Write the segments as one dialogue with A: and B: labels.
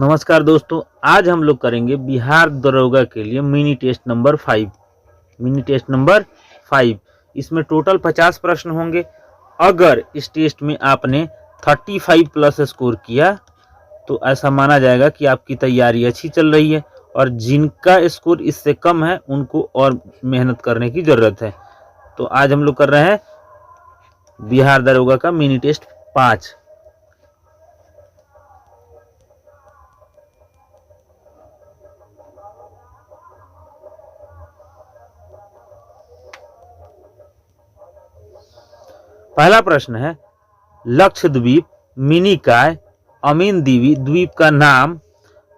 A: नमस्कार दोस्तों, आज हम लोग करेंगे बिहार दरोगा के लिए मिनी टेस्ट नंबर 5। इसमें टोटल 50 प्रश्न होंगे। अगर इस टेस्ट में आपने 35 प्लस स्कोर किया तो ऐसा माना जाएगा कि आपकी तैयारी अच्छी चल रही है, और जिनका स्कोर इससे कम है उनको और मेहनत करने की ज़रूरत है। तो आज हम लोग कर रहे हैं बिहार दरोगा का मिनी टेस्ट 5। पहला प्रश्न है, लक्षद्वीप, मिनिकॉय, अमीन दीवी द्वीप का नाम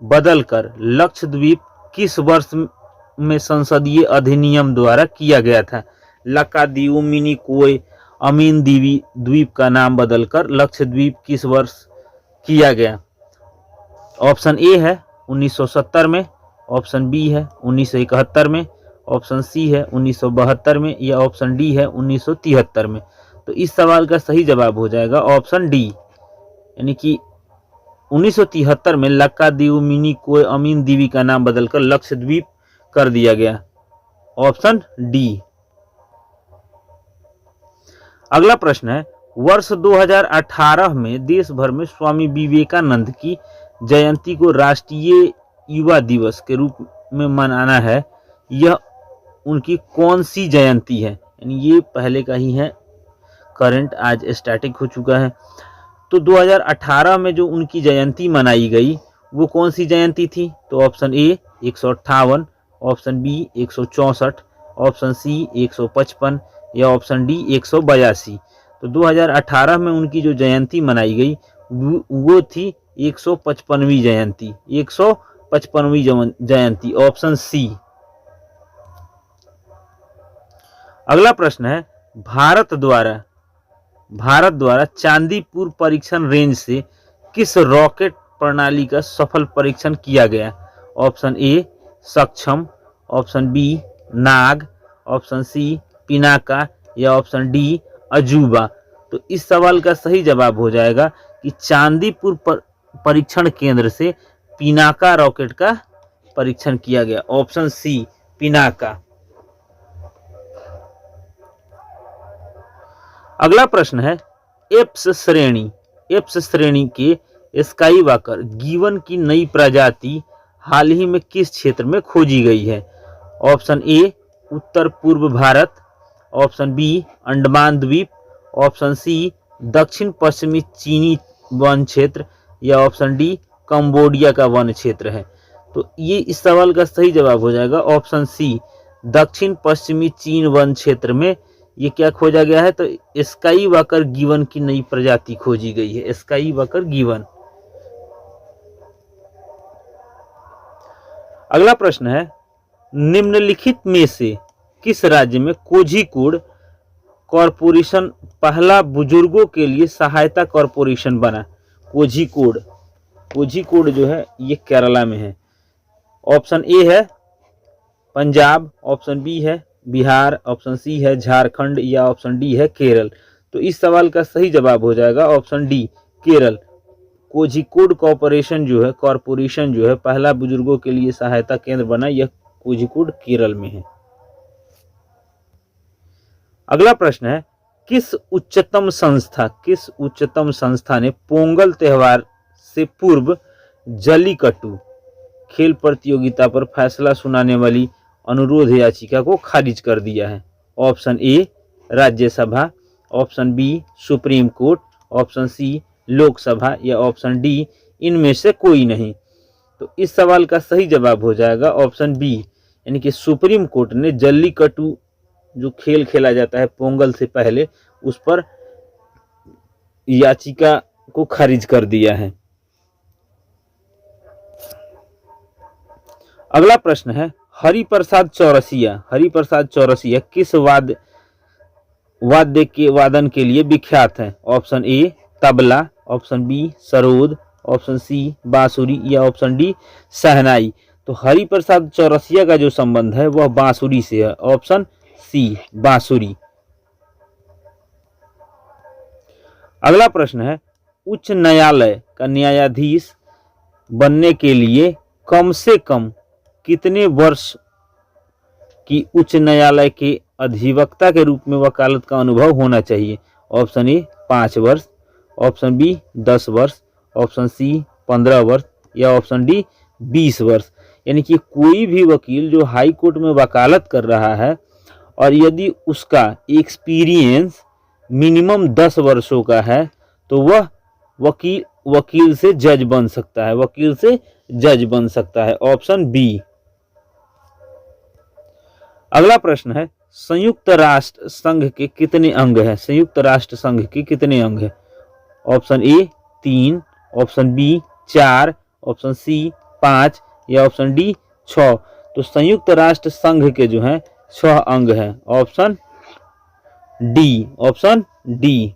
A: बदलकर लक्षद्वीप किस वर्ष में संसदीय अधिनियम द्वारा किया गया था? लक्षद्वीप, मिनिकॉय, अमीन दीवी द्वीप का नाम बदलकर लक्षद्वीप किस वर्ष किया गया? ऑप्शन ए है 1970 में, ऑप्शन बी है 1971 में, ऑप्शन सी है 1972 में, या ऑप्शन डी है 1973 में। तो इस सवाल का सही जवाब हो जाएगा ऑप्शन डी, यानी कि 1973 में लक्षद्वीप, मिनिकॉय, अमीन दीवी का नाम बदलकर लक्षद्वीप कर दिया गया। Option D. अगला प्रश्न है, वर्ष 2018 में देश भर में स्वामी विवेकानंद की जयंती को राष्ट्रीय युवा दिवस के रूप में मनाना है। यह उनकी कौन सी जयंती है? यानी ये पहले का ही है, करंट आज स्टैटिक हो चुका है। तो 2018 में जो उनकी जयंती मनाई गई वो कौन सी जयंती थी? तो option A 158, option B 164, option C 155, या ऑप्शन डी 182। तो 2018 में उनकी जो जयंती मनाई गई वो थी 155वीं जयंती, 155वीं जयंती, ऑप्शन सी। अगला प्रश्न है, भारत द्वारा चांदीपुर परीक्षण रेंज से किस रॉकेट प्रणाली का सफल परीक्षण किया गया? ऑप्शन ए सक्षम, ऑप्शन बी नाग, ऑप्शन सी पिनाका, या ऑप्शन डी अजूबा। तो इस सवाल का सही जवाब हो जाएगा कि चांदीपुर परीक्षण केंद्र से पिनाका रॉकेट का परीक्षण किया गया। Option C Pinaka. अगला प्रश्न है, एप्स श्रेणी के स्काई वॉकर गिवन की नई प्रजाति हाल ही में किस क्षेत्र में खोजी गई है? ऑप्शन ए उत्तर पूर्व भारत, ऑप्शन बी अंडमान द्वीप, ऑप्शन सी दक्षिण पश्चिमी चीनी वन क्षेत्र, या ऑप्शन डी कंबोडिया का वन क्षेत्र है। तो ये इस सवाल का सही जवाब हो जाएगा ऑप्शन सी, दक्षिण पश्चिमी चीन वन क्षेत्र में ये क्या खोजा गया है? तो स्काई वॉकर गिवन की नई प्रजाति खोजी गई है, स्काई वॉकर गिवन। अगला प्रश्न है, निम्नलिखित में से किस राज्य में कोझिकोड कॉरपोरेशन पहला बुजुर्गों के लिए सहायता कॉरपोरेशन बना? कोझिकोड जो है ये केरला में है। ऑप्शन ए है पंजाब, ऑप्शन बी है बिहार, ऑप्शन सी है झारखंड, या ऑप्शन डी है केरल। तो इस सवाल का सही जवाब हो जाएगा option D Kerala. Kozhikode corporation जो है पहला बुजुर्गों के लिए सहायता केंद्र बना, यह कोझिकोड केरल में है। अगला प्रश्न है, किस उच्चतम संस्था ने पोंगल त्योहार से पूर्व जल्लीकट्टू खेल प्रतियोगिता पर फैसला सुनाने वाली अनुरोध याचिका को खारिज कर दिया है? Option A Rajya Sabha, option B supreme court, option C Lok Sabha, या ऑप्शन डी इनमें से कोई नहीं। तो इस सवाल का सही जवाब हो जाएगा ऑप्शन बी, यानी कि सुप्रीम कोर्ट ने जल्लीकट्टू जो खेल खेला जाता है पोंगल से पहले, उस पर याचिका को खारिज कर दिया है। अगला प्रश्न है, हरिप्रसाद चौरसिया किस वाद्य के वादन के लिए विख्यात है? Option A tabla, option B sarod, option C बांसुरी, या ऑप्शन डी शहनाई। तो हरिप्रसाद चौरसिया का जो संबंध है वह बांसुरी से है। ऑप्शन सी बांसुरी। अगला प्रश्न है, उच्च न्यायालय का न्यायाधीश बनने के लिए कम से कम कितने वर्ष की उच्च न्यायालय के अधिवक्ता के रूप में वकालत का अनुभव होना चाहिए? ऑप्शन ए 5 वर्ष, ऑप्शन बी 10 वर्ष, ऑप्शन सी 15 वर्ष या ऑप्शन डी 20 वर्ष। यानी कि कोई भी वकील जो हाई कोर्ट में वकालत कर रहा है और यदि उसका एक्सपीरियंस मिनिमम 10 वर्षों का है तो वह वकील से जज बन सकता है, वकील से जज बन सकता है। Option B. अगला प्रश्न है, संयुक्त राष्ट्र संघ के कितने अंग हैं? संयुक्त राष्ट्र संघ के कितने अंग हैं? Option A 3, option B 4, option C 5 या ऑप्शन डी 6। तो संयुक्त राष्ट्र संघ के जो हैं 6 अंग हैं। Option D, option D.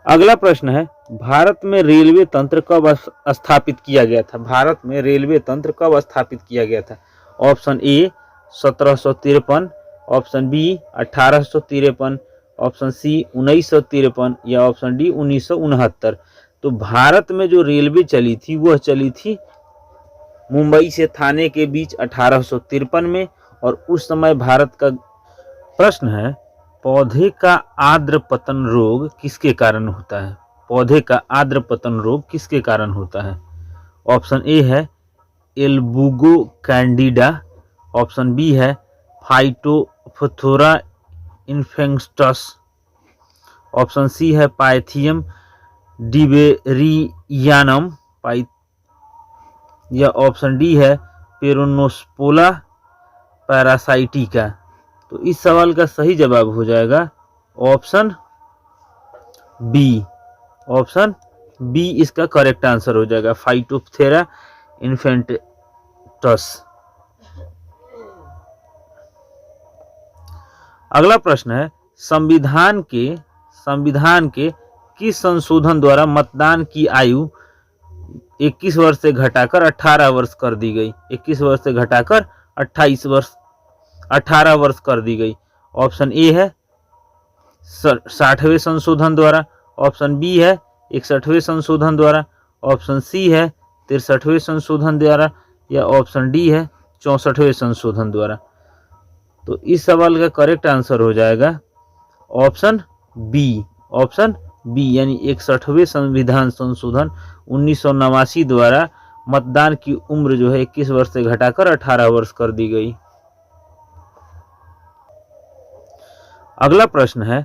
A: अगला प्रश्न है, भारत में रेलवे तंत्र कब स्थापित किया गया था? भारत में रेलवे तंत्र कब स्थापित किया गया था? Option A 1753, option B 1853, option C 1953 या ऑप्शन डी 1969। तो भारत में जो रेलवे चली थी वह चली थी मुंबई से थाने के बीच 1853 में। और उस समय भारत का प्रश्न है, पौधे का आर्द्र पतन रोग किसके कारण होता है? पौधे का आर्द्र पतन रोग किसके कारण होता है? ऑप्शन ए है एल्बुगो कैंडिडा, ऑप्शन बी है फाइटोफथोरा इन्फेक्टस, ऑप्शन सी है पाइथियम डिबेरियानम या ऑप्शन डी है पेरोनोस्पोला पैरासाइटिका। तो इस सवाल का सही जवाब हो जाएगा ऑप्शन बी। ऑप्शन बी इसका करेक्ट आंसर हो जाएगा, फाइटोप्थेरा इन्फेक्टस। अगला प्रश्न है, संविधान के किस संशोधन द्वारा मतदान की आयु 21 वर्ष से घटाकर 18 वर्ष कर दी गई? 21 वर्ष से घटाकर 18 वर्ष कर दी गई। ऑप्शन ए है 60वें संशोधन द्वारा, ऑप्शन बी है 61वें संशोधन द्वारा, ऑप्शन सी है 63वें संशोधन द्वारा या ऑप्शन डी है 64वें संशोधन द्वारा। तो इस सवाल का करेक्ट आंसर हो जाएगा ऑप्शन बी। ऑप्शन बी यानी 61वें संविधान संशोधन 1989 द्वारा मतदान की उम्र जो है 21 वर्ष से घटाकर 18 वर्ष कर दी गई। अगला प्रश्न है,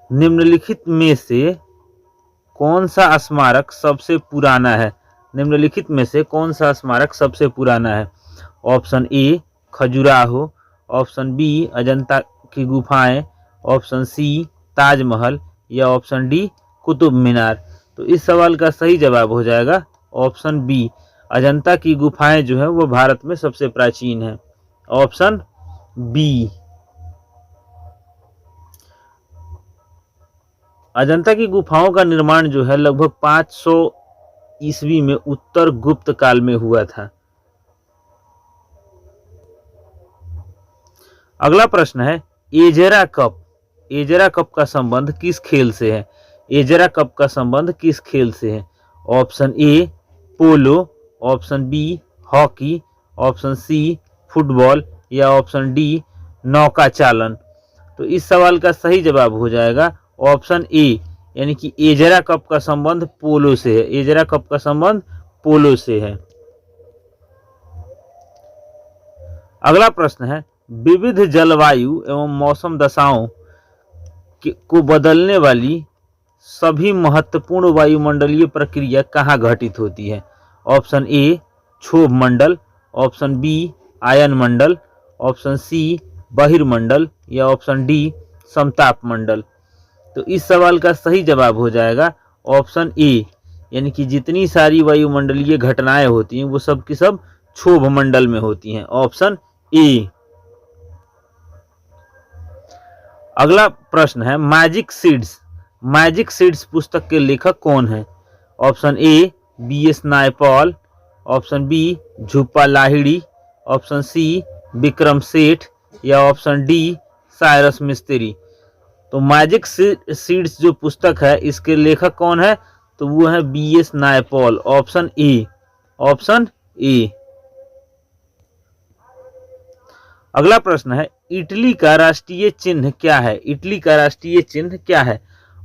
A: निम्नलिखित में से कौन सा स्मारक सबसे पुराना है? निम्नलिखित में से कौन सा स्मारक सबसे पुराना है? Option A Khajuraho, option B Ajanta की गुफाएं, ऑप्शन सी ताजमहल या ऑप्शन डी कुतुब मीनार। तो इस सवाल का सही जवाब हो जाएगा ऑप्शन बी, अजंता की गुफाएं जो है वो भारत में सबसे प्राचीन है। Option B. अजंता की गुफाओं का निर्माण जो है लगभग 500 ईस्वी में उत्तर गुप्त काल में हुआ था। अगला प्रश्न है, एजेरा कप का संबंध किस खेल से है? एजेरा कप का संबंध किस खेल से है? Option A polo, option B hockey, option C football या ऑप्शन डी नौका चालन। तो इस सवाल का सही जवाब हो जाएगा ऑप्शन ए, यानी कि एजेरा कप का संबंध पोलो से है। एजेरा कप का संबंध पोलो से है। अगला प्रश्न है, विविध जलवायु एवं मौसम दशाओं को बदलने वाली सभी महत्वपूर्ण वायुमंडलीय प्रक्रिया कहाँ घटित होती है? ऑप्शन ए क्षोभ मंडल, ऑप्शन बी आयन मंडल, ऑप्शन सी बहिर्मंडल या ऑप्शन डी समताप मंडल। तो इस सवाल का सही जवाब हो जाएगा ऑप्शन ए, यानी कि जितनी सारी वायुमंडलीय घटनाएं होती हैं वो सब की सब क्षोभ मंडल में होती हैं। Option A. अगला प्रश्न है, मैजिक सीड्स पुस्तक के लेखक कौन है? Option A BS Naipaul, option B Jhumpa Lahiri, option C Vikram Seth या ऑप्शन डी साइरस मिस्त्री। तो मैजिक सीड्स जो पुस्तक है इसके लेखक कौन है, तो वो है B S Naipaul. Option A, option A. अगला प्रश्न है इटली का राष्ट्रीय चिन्ह क्या है, इटली का राष्ट्रीय चिन्ह क्या है।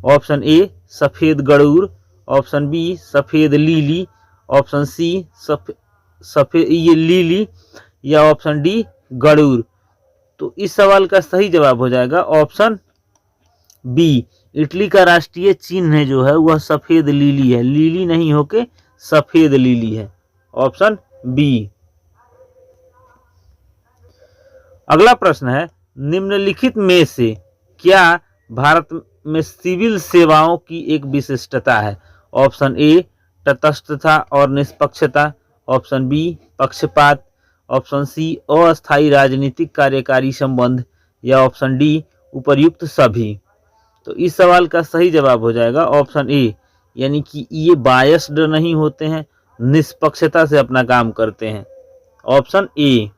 A: ऑप्शन ए सफेद गरूर, ऑप्शन बी सफेद लीली, ऑप्शन सी सफेद ये लीली, या ऑप्शन डी गरूर। तो इस सवाल का सही जवाब हो जाएगा ऑप्शन बी। इटली का राष्ट्रीय चिन्ह जो है वह सफेद लीली है, लीली नहीं होके सफेद लीली है। Option B. अगला प्रश्न है निम्नलिखित में से क्या भारत में सिविल सेवाओं की एक विशिष्टता है। ऑप्शन ए तटस्थता और निष्पक्षता, ऑप्शन बी पक्षपात, ऑप्शन सी अस्थायी राजनीतिक कार्यकारी संबंध, या ऑप्शन डी उपर्युक्त सभी। तो इस सवाल का सही जवाब हो जाएगा ऑप्शन ए, यानी कि ये बायस्ड नहीं होते हैं, निष्पक्षता से अपना काम करते हैं। Option A.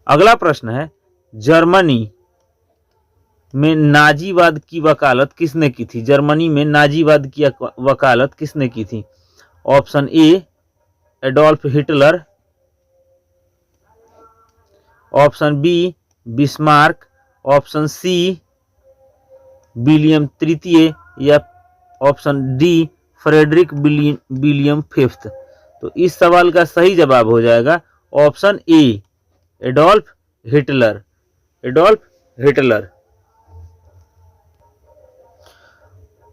A: अगला प्रश्न है जर्मनी में नाजीवाद की वकालत किसने की थी, जर्मनी में नाजीवाद की वकालत किसने की थी। Option A Adolf Hitler, option B Bismarck, option C William तृतीय, या option D Frederick William fifth. तो इस सवाल का सही जवाब हो जाएगा option A Adolf Hitler, Adolf Hitler.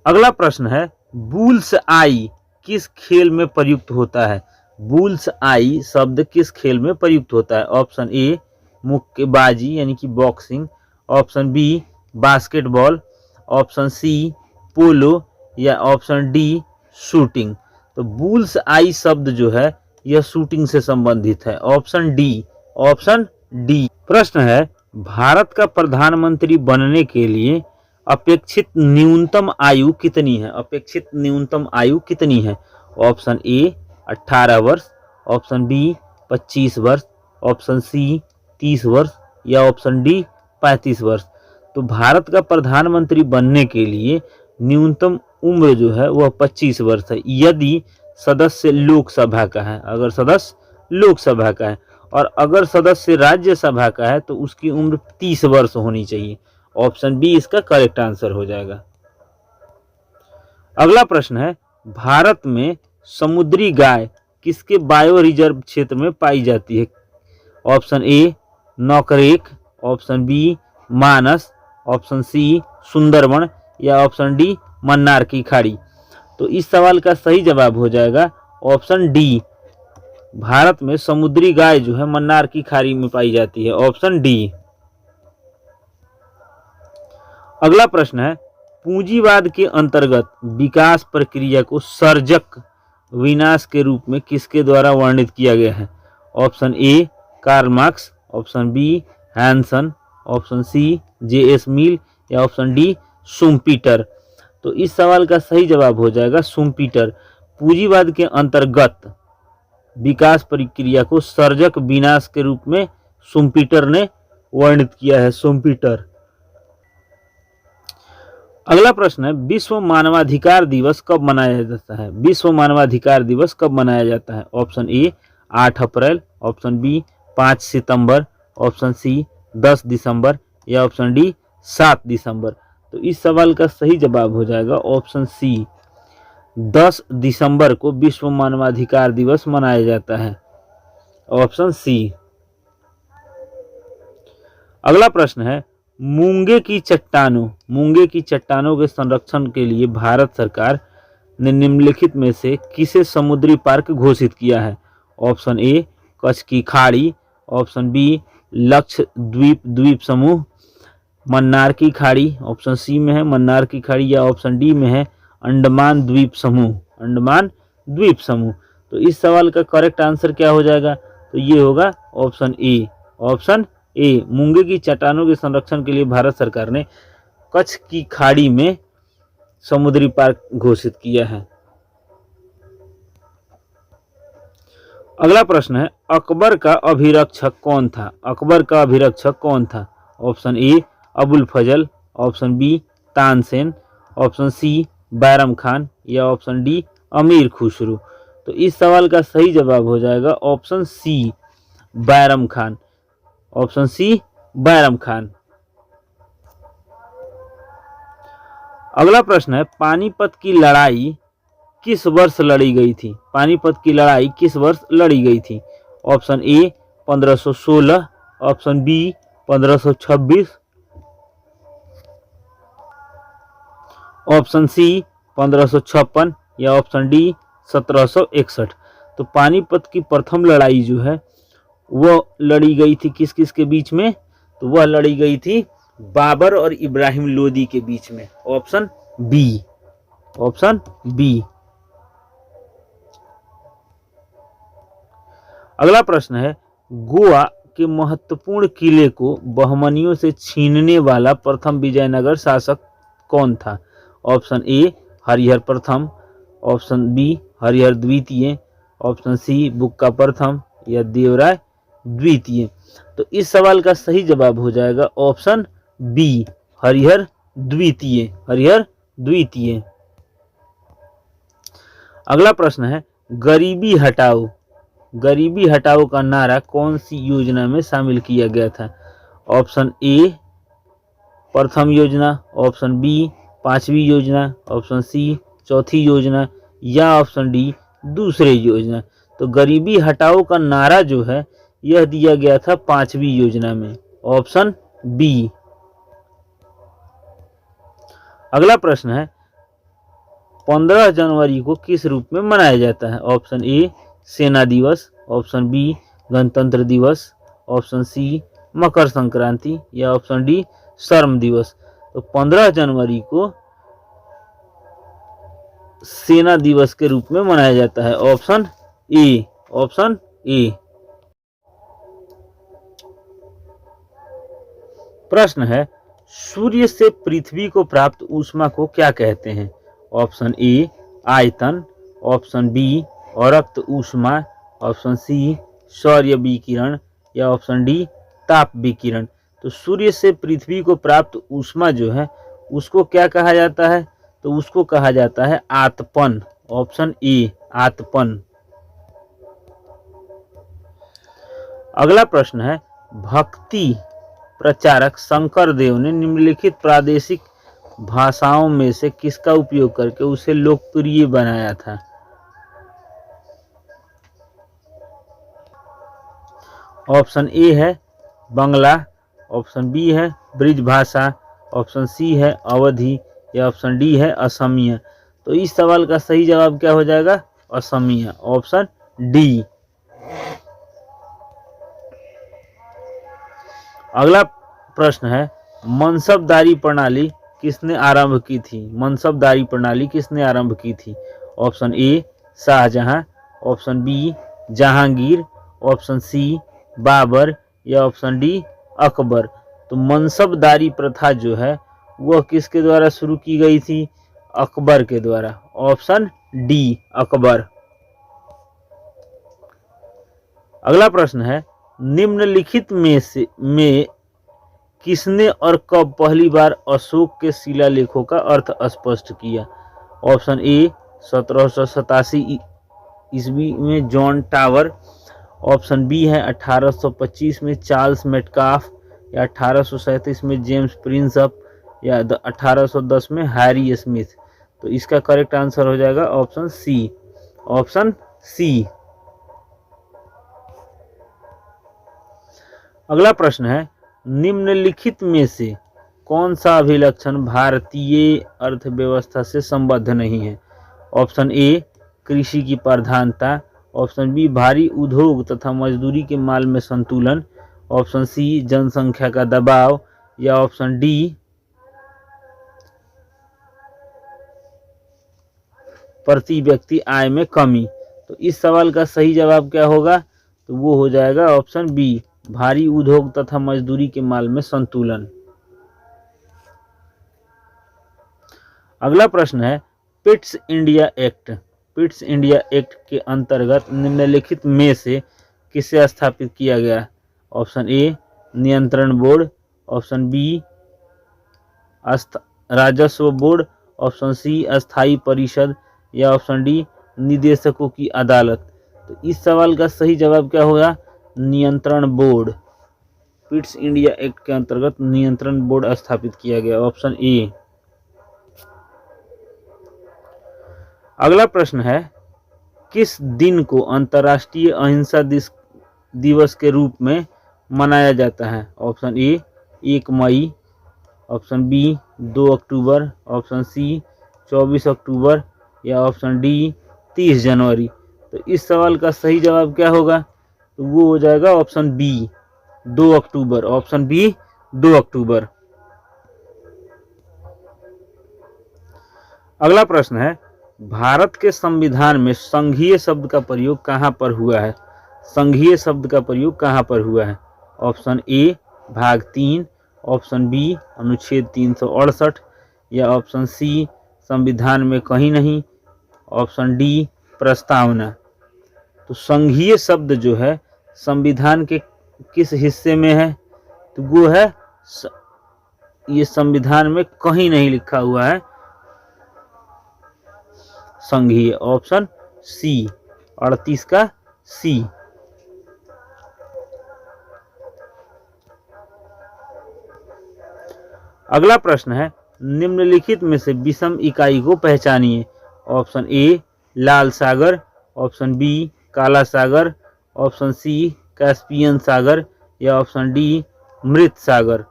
A: अगला प्रश्न है बुल्स आई किस खेल में प्रयुक्त होता है, बुल्स आई शब्द किस खेल में प्रयुक्त होता है। ऑप्शन ए मुक्केबाजी यानी कि boxing, option B basketball, option C polo, या ऑप्शन डी शूटिंग। तो बुल्स आई शब्द जो है यह शूटिंग से संबंधित है। Option D, option D. प्रश्न है भारत का प्रधानमंत्री बनने के लिए अपेक्षित न्यूनतम आयु कितनी है, अपेक्षित न्यूनतम आयु कितनी है। ऑप्शन ए 18 वर्ष, ऑप्शन बी 25 वर्ष, ऑप्शन सी 30 वर्ष, या ऑप्शन डी 35 वर्ष। तो भारत का प्रधानमंत्री बनने के लिए न्यूनतम उम्र जो है वह 25 वर्ष है, यदि सदस्य लोकसभा का है, अगर सदस्य लोकसभा का है, और अगर सदस्य राज्यसभा का है तो उसकी उम्र 30 वर्ष होनी चाहिए। ऑप्शन बी इसका करेक्ट आंसर हो जाएगा। अगला प्रश्न है भारत में समुद्री गाय किसके बायो रिजर्व क्षेत्र में पाई जाती है। Option A Nokrek, option B Manas, option C Sundarban, या ऑप्शन डी मन्नार की खाड़ी। तो इस सवाल का सही जवाब हो जाएगा ऑप्शन डी। भारत में समुद्री गाय जो है मन्नार की खाड़ी में पाई जाती है। Option D. अगला प्रश्न है पूंजीवाद के अंतर्गत विकास प्रक्रिया को सर्जक विनाश के रूप में किसके द्वारा वर्णित किया गया है। Option A Karl Marx, option B Hansen, option C J S. Mill, या ऑप्शन डी शुम्पीटर। तो इस सवाल का सही जवाब हो जाएगा शुम्पीटर। पूंजीवाद के अंतर्गत विकास प्रक्रिया को सर्जक विनाश के रूप में शुम्पीटर ने वर्णित किया है, शुम्पीटर। अगला प्रश्न है विश्व मानवाधिकार दिवस कब मनाया जाता है, विश्व मानवाधिकार दिवस कब मनाया जाता है। ऑप्शन ए 8 अप्रैल, ऑप्शन बी 5 सितंबर, ऑप्शन सी 10 दिसंबर, या ऑप्शन डी 7 दिसंबर। तो इस सवाल का सही जवाब हो जाएगा ऑप्शन सी 10 दिसंबर को विश्व मानवाधिकार दिवस मनाया जाता है। Option C. अगला प्रश्न है मूंगे की चट्टानों के संरक्षण के लिए भारत सरकार ने निम्नलिखित में से किसे समुद्री पार्क घोषित किया है। ऑप्शन ए कच्छ की खाड़ी, ऑप्शन बी लक्षद्वीप द्वीप समूह मन्नार की खाड़ी, ऑप्शन सी में है मन्नार की खाड़ी, या ऑप्शन डी में है अंडमान द्वीप समूह, अंडमान द्वीप समूह। तो इस सवाल का करेक्ट आंसर क्या हो जाएगा, तो ये होगा ऑप्शन ए, ऑप्शन ए। मूंगे की चट्टानों के संरक्षण के लिए भारत सरकार ने कच्छ की खाड़ी में समुद्री पार्क घोषित किया है। अगला प्रश्न है अकबर का अभिरक्षक कौन था, अकबर का अभिरक्षक कौन था। Option A Abul Fazal, option B Tansen, option C Bairam Khan या ऑप्शन डी अमीर खुसरो। तो इस सवाल का सही जवाब हो जाएगा option C Bairam Khan, option C Bairam Khan. अगला प्रश्न है पानीपत की लड़ाई किस वर्ष लड़ी गई थी? पानीपत की लड़ाई किस वर्ष लड़ी गई थी? Option A 1516, option B 1526, option C 1556 या ऑप्शन डी 1761। तो पानीपत की प्रथम लड़ाई जो है वो लड़ी गई थी किस किस के बीच में? तो वह लड़ी गई थी बाबर और इब्राहिम लोदी के बीच में, ऑप्शन बी, ऑप्शन बी। अगला प्रश्न है गोवा के महत्वपूर्ण किले को बहमनियों से छीनने वाला प्रथम विजयनगर शासक कौन था? ऑप्शन ए हरिहर प्रथम, ऑप्शन बी हरिहर द्वितीय, ऑप्शन सी बुक्का प्रथम या देवराय द्वितीय। तो इस सवाल का सही जवाब हो जाएगा ऑप्शन बी हरिहर द्वितीय, हरिहर द्वितीय। अगला प्रश्न है गरीबी हटाओ, गरीबी हटाओ का नारा कौन सी योजना में शामिल किया गया था? ऑप्शन ए प्रथम योजना, ऑप्शन बी पांचवी योजना, ऑप्शन सी चौथी योजना या ऑप्शन डी दूसरे योजना। तो गरीबी हटाओ का नारा जो है यह दिया गया था पांचवी योजना में, ऑप्शन बी। अगला प्रश्न है 15 जनवरी को किस रूप में मनाया जाता है? ऑप्शन ए सेना दिवस, ऑप्शन बी गणतंत्र दिवस, ऑप्शन सी मकर संक्रांति या ऑप्शन डी श्रम दिवस। तो 15 जनवरी को सेना दिवस के रूप में मनाया जाता है, ऑप्शन ए, ऑप्शन ए। प्रश्न है सूर्य से पृथ्वी को प्राप्त ऊष्मा को क्या कहते हैं? ऑप्शन ए आयतन, ऑप्शन बी औरक्त ऊष्मा, ऑप्शन सी सौर्य विकिरण या ऑप्शन डी ताप विकिरण। तो सूर्य से पृथ्वी को प्राप्त ऊष्मा जो है उसको क्या कहा जाता है? तो उसको कहा जाता है आतपन, ऑप्शन ए आतपन। अगला प्रश्न है भक्ति प्रचारक शंकर देव ने निम्नलिखित प्रादेशिक भाषाओं में से किसका उपयोग करके उसे लोकप्रिय बनाया था? ऑप्शन ए है बंगला, ऑप्शन बी है ब्रिज भाषा, ऑप्शन सी है अवधी या ऑप्शन डी है असमिया। तो इस सवाल का सही जवाब क्या हो जाएगा? Asamiya, option D. अगला प्रश्न है मनसबदारी प्रणाली किसने आरंभ की थी? मनसबदारी प्रणाली किसने आरंभ की थी? Option A Shahjahan, option B Jahangir, option C Babur या ऑप्शन डी अकबर। तो मनसबदारी प्रथा जो है वह किसके द्वारा शुरू की गई थी? अकबर के द्वारा, ऑप्शन डी अकबर। अगला प्रश्न है निम्नलिखित में किसने और कब पहली बार अशोक के शिलालेखों का अर्थ स्पष्ट किया? ऑप्शन ए 1787 ईस्वी में जॉन टावर, ऑप्शन बी है 1825 में चार्ल्स मेटकाफ या 1837 में जेम्स प्रिंसअप या 1810 में हैरी स्मिथ। तो इसका करेक्ट आंसर हो जाएगा ऑप्शन सी, ऑप्शन सी। अगला प्रश्न है निम्नलिखित में से कौन सा अभिलक्षण भारतीय अर्थव्यवस्था से संबद्ध नहीं है? ऑप्शन ए कृषि की प्रधानता, ऑप्शन बी भारी उद्योग तथा मजदूरी के माल में संतुलन, ऑप्शन सी जनसंख्या का दबाव या ऑप्शन डी प्रति व्यक्ति आय में कमी। तो इस सवाल का सही जवाब क्या होगा? तो वो हो जाएगा ऑप्शन बी भारी उद्योग तथा मजदूरी के माल में संतुलन। अगला प्रश्न है Pitt's India act, Pitt's India act के अंतर्गत निम्नलिखित में से किसे स्थापित किया गया? ऑप्शन ए नियंत्रण बोर्ड, ऑप्शन बी राजस्व बोर्ड, ऑप्शन सी अस्थाई परिषद, या ऑप्शन डी निदेशकों की अदालत। तो इस सवाल का सही जवाब क्या होगा? नियंत्रण बोर्ड। पिट्स इंडिया एक्ट के अंतर्गत नियंत्रण बोर्ड स्थापित किया गया, ऑप्शन ए। अगला प्रश्न है, किस दिन को अंतर्राष्ट्रीय अहिंसा दिवस के रूप में मनाया जाता है? ऑप्शन ए 1 मई, ऑप्शन बी 2 अक्टूबर, ऑप्शन सी 24 अक्टूबर, या ऑप्शन डी 30 जनवरी। तो इस सवाल का सही जवाब क्या होगा? तो वो हो जाएगा ऑप्शन बी 2 अक्टूबर, ऑप्शन बी 2 अक्टूबर। अगला प्रश्न है, भारत के संविधान में संघीय शब्द का प्रयोग कहाँ पर हुआ है? संघीय शब्द का प्रयोग कहाँ पर हुआ है? ऑप्शन ए भाग 3, ऑप्शन बी अनुच्छेद 368, या ऑप्शन सी संविधान में कहीं नहीं, ऑप्शन डी प्रस्तावना। तो संघीय शब्द जो है संविधान के किस हिस्से में है? तो वो है ये संविधान में कहीं नहीं लिखा हुआ है संघीय, ऑप्शन सी 38 का सी। अगला प्रश्न है, निम्नलिखित में से विषम इकाई को पहचानिए। ऑप्शन ए लाल सागर, ऑप्शन बी काला सागर, ऑप्शन सी कैस्पियन सागर, या ऑप्शन डी मृत सागर।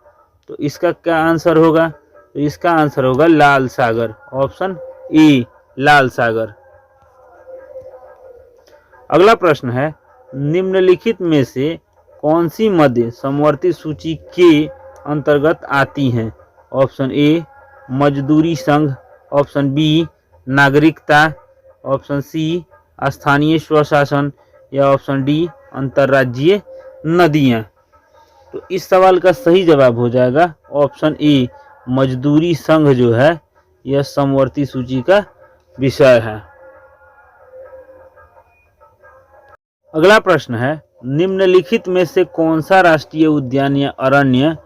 A: तो इसका क्या आंसर होगा? तो इसका आंसर होगा लाल सागर, ऑप्शन ए लाल सागर। अगला प्रश्न है, निम्नलिखित में से कौन सी मध्य समवर्ती सूची के अंतर्गत आती हैं? ऑप्शन ए मजदूरी संघ, ऑप्शन बी नागरिकता, ऑप्शन सी स्थानीय स्वशासन, या ऑप्शन डी अंतर्राज्यीय नदियां। तो इस सवाल का सही जवाब हो जाएगा ऑप्शन ए मजदूरी संघ जो है यह समवर्ती सूची का विषय है। अगला प्रश्न है, निम्नलिखित में से कौन सा राष्ट्रीय उद्यान या अरण्य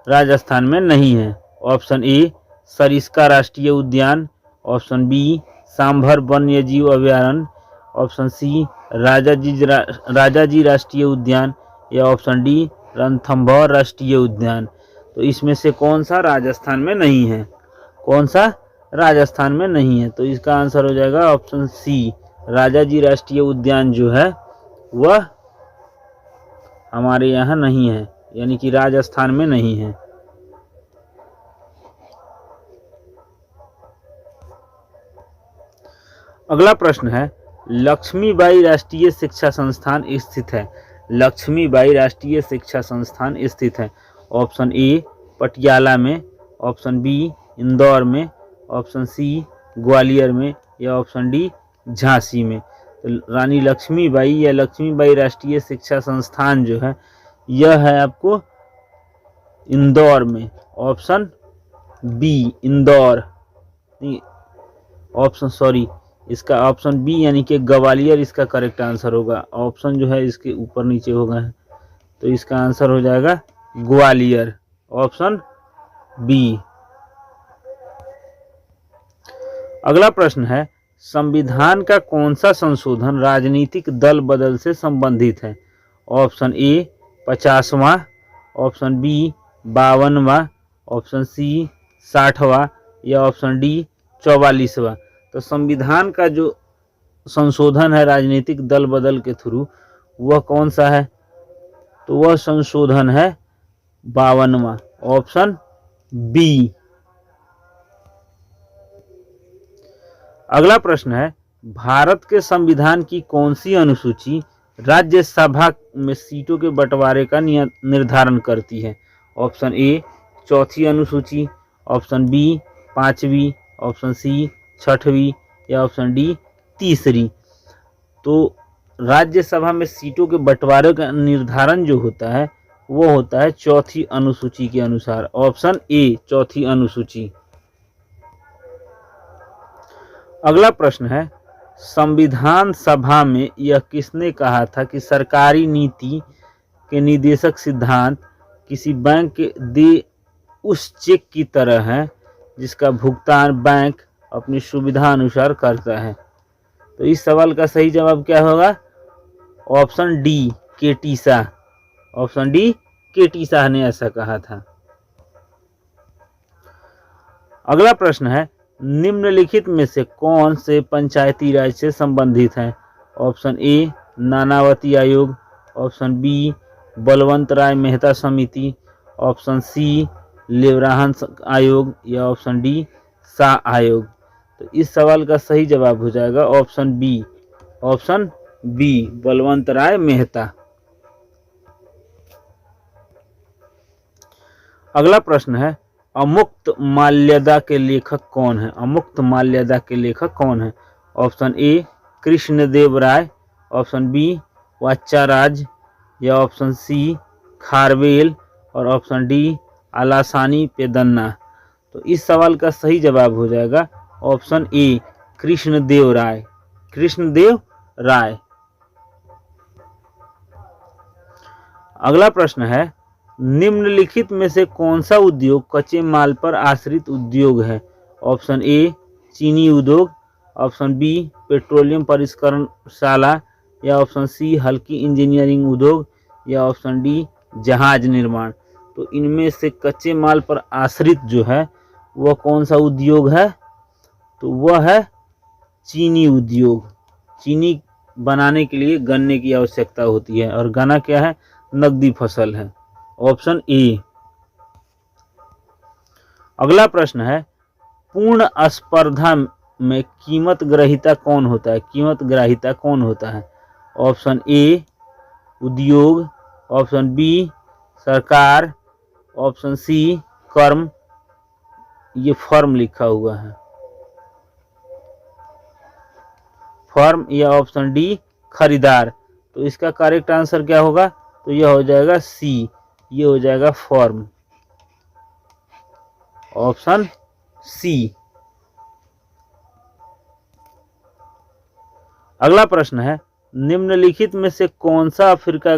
A: राजस्थान में नहीं है? ऑप्शन ए सरिस्का राष्ट्रीय उद्यान, ऑप्शन बी सांभर वन्यजीव अभयारण्य, ऑप्शन सी राजाजी राष्ट्रीय उद्यान, या ऑप्शन डी रणथंभौर राष्ट्रीय उद्यान। तो इसमें से कौन सा राजस्थान में नहीं है? कौन सा राजस्थान में नहीं है? तो इसका आंसर हो जाएगा ऑप्शन सी राजाजी राष्ट्रीय उद्यान जो है वह हमारे यहाँ नहीं है, यानी कि राजस्थान में नहीं है। अगला प्रश्न है, लक्ष्मीबाई राष्ट्रीय शिक्षा संस्थान स्थित है। लक्ष्मीबाई राष्ट्रीय शिक्षा संस्थान स्थित है। ऑप्शन ए पटियाला में, ऑप्शन बी इंदौर में, ऑप्शन सी ग्वालियर में, या ऑप्शन डी झांसी में। तो रानी लक्ष्मीबाई या लक्ष्मीबाई राष्ट्रीय शिक्षा संस्थान जो है यह है आपको इंदौर में, option B Indore, option sorry इसका ऑप्शन बी यानी कि ग्वालियर इसका करेक्ट आंसर होगा। ऑप्शन जो है इसके ऊपर नीचे हो गए हैं, तो इसका आंसर हो जाएगा ग्वालियर, ऑप्शन बी। अगला प्रश्न है, संविधान का कौन सा संशोधन राजनीतिक दल बदल से संबंधित है? ऑप्शन ए 50वां, ऑप्शन बी 52वां, ऑप्शन सी 60वां, या ऑप्शन डी 44वां। तो संविधान का जो संशोधन है राजनीतिक दल बदल के थ्रू वह कौन सा है? तो वह संशोधन है 52वां, ऑप्शन बी। अगला प्रश्न है, भारत के संविधान की कौन सी अनुसूची राज्यसभा में सीटों के बंटवारे का निर्धारण करती है? ऑप्शन ए चौथी अनुसूची, ऑप्शन बी 5वीं, ऑप्शन सी 6वीं, या ऑप्शन डी 3री। तो राज्यसभा में सीटों के बंटवारे का निर्धारण जो होता है वो होता है चौथी अनुसूची के अनुसार, ऑप्शन ए चौथी अनुसूची। अगला प्रश्न है, संविधान सभा में यह किसने कहा था कि सरकारी नीति के निदेशक सिद्धांत किसी बैंक के उस चेक की तरह है जिसका भुगतान बैंक अपनी सुविधा अनुसार करता है। तो इस सवाल का सही जवाब क्या होगा? ऑप्शन डी, केटी शाह। ऑप्शन डी, केटी शाह ने ऐसा कहा था। अगला प्रश्न है, निम्नलिखित में से कौन से पंचायती राज से संबंधित है? ऑप्शन ए, नानावती आयोग। ऑप्शन बी, बलवंत राय मेहता समिति। ऑप्शन सी, लेवराहन आयोग। या ऑप्शन डी, शाह आयोग। तो इस सवाल का सही जवाब हो जाएगा option B. Option B, Balwant Rai Mehta. अगला प्रश्न है, अमुक्त माल्यदा के लेखक कौन है? अमुक्त माल्यदा के लेखक कौन है? Option A, Krishnadev Rai. Option B, Vacharaj. या ऑप्शन सी, खारवेल। और ऑप्शन डी, आलासानी पेदन्ना। तो इस सवाल का सही जवाब हो जाएगा ऑप्शन ए, कृष्णदेव राय। कृष्णदेव राय। अगला प्रश्न है, निम्नलिखित में से कौन सा उद्योग कच्चे माल पर आश्रित उद्योग है? ऑप्शन ए, चीनी उद्योग। ऑप्शन बी, पेट्रोलियम परिष्करणशाला। या ऑप्शन सी, हल्की इंजीनियरिंग उद्योग। या ऑप्शन डी, जहाज निर्माण। तो इनमें से कच्चे माल पर आश्रित जो है वह कौन सा उद्योग है? तो वह है चीनी उद्योग। चीनी बनाने के लिए गन्ने की आवश्यकता होती है और गन्ना क्या है? नकदी फसल है। Option A. अगला प्रश्न है, पूर्ण स्पर्धा में कीमत ग्रहीता कौन होता है? कीमत ग्रहीता कौन होता है? ऑप्शन ए, उद्योग। ऑप्शन बी, सरकार। ऑप्शन सी, कर्म। ये फर्म लिखा हुआ है, फर्म। या ऑप्शन डी, खरीदार। तो इसका करेक्ट आंसर क्या होगा? तो यह हो जाएगा सी, ये हो जाएगा फर्म। Option C. अगला प्रश्न है, निम्नलिखित में से कौन सा अफ्रीका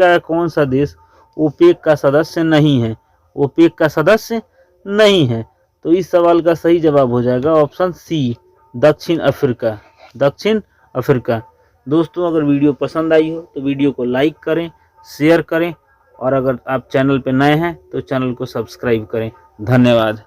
A: का कौन सा देश ओपेक का सदस्य नहीं है? ओपेक का सदस्य नहीं है। तो इस सवाल का सही जवाब हो जाएगा ऑप्शन सी, दक्षिण अफ्रीका। दक्षिण अफ्रीका। दोस्तों, अगर वीडियो पसंद आई हो तो वीडियो को लाइक करें, शेयर करें और अगर आप चैनल पर नए हैं तो चैनल को सब्सक्राइब करें। धन्यवाद।